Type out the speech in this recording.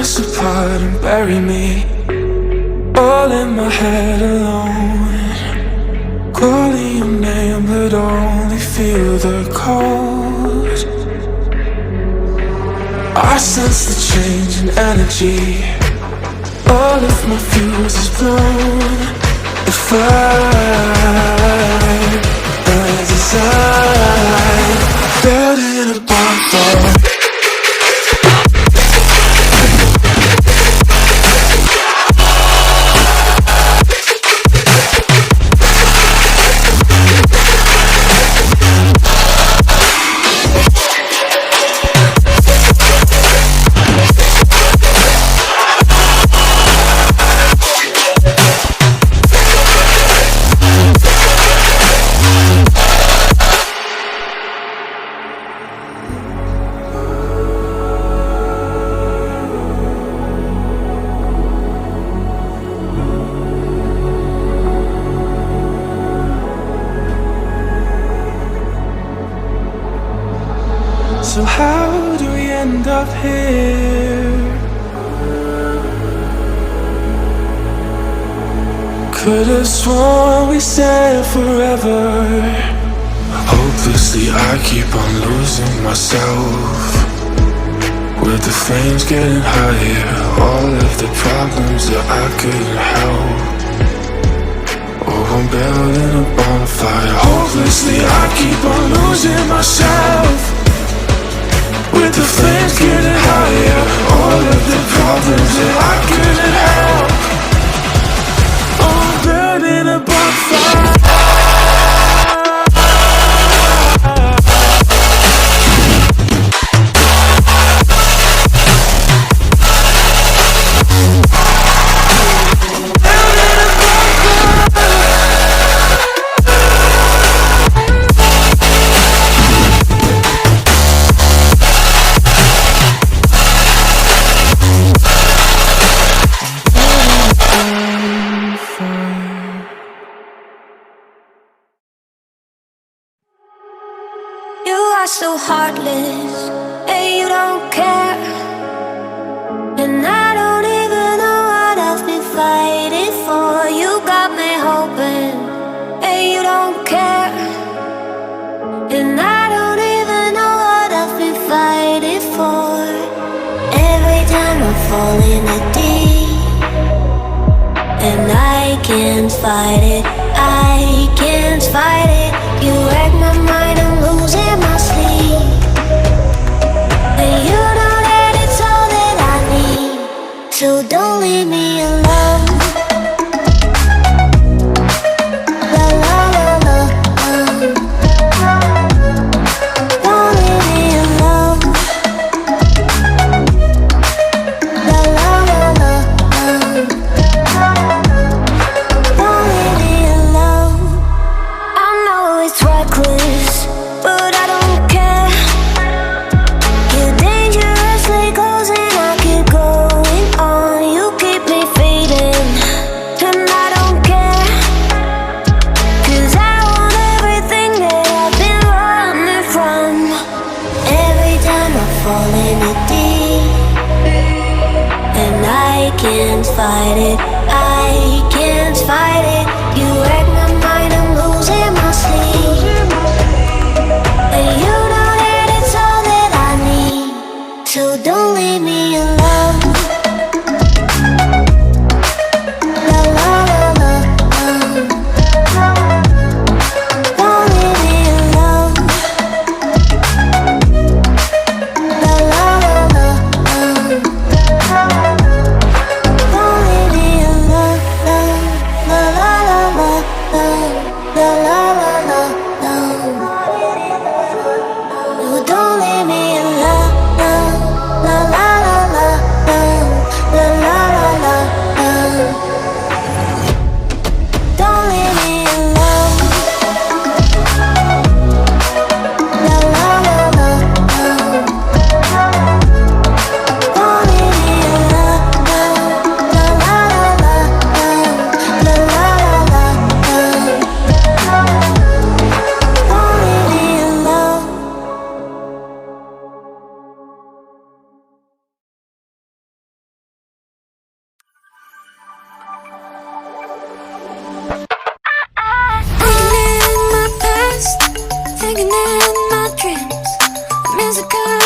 us apart and bury me all in my head alone. Calling your name but only feel the cold. I sense the change in energy. All of my fuse is blown. The fire burns inside, building a bonfire. So how do we end up here? Could've sworn we said forever. Hopelessly I keep on losing myself. With the flames getting higher, all of the problems that I couldn't help. Oh, I'm building a bonfire. Hopelessly I keep on losing myself. With the flames getting higher, all of the problems that I couldn't help. Oh, I'm burning a bonfire. So heartless, and you don't care. And I don't even know what I've been fighting for. You got me hoping, and you don't care. And I don't even know what I've been fighting for. Every time I fall in the deep, and I can't fight it, I can't fight it. You wreck my mind, I'm losing my sleep. And you know that it's all that I need, so don't leave me alone. La la la la, don't leave me alone. La la la la, don't leave me alone. I know it's reckless, but I don't care. You're dangerously close and I keep going on. You keep me fading, and I don't care. 'Cause I want everything that I've been running from. Every time I fall in the deep, and I can't fight it, I can't fight it. You wreck my mind, I'm losing my sleep. And you know that it's all that I need, so don't leave me alone. La la la la, don't leave me alone. La la la la, don't leave me alone. La la la la. singing in my dreams. Music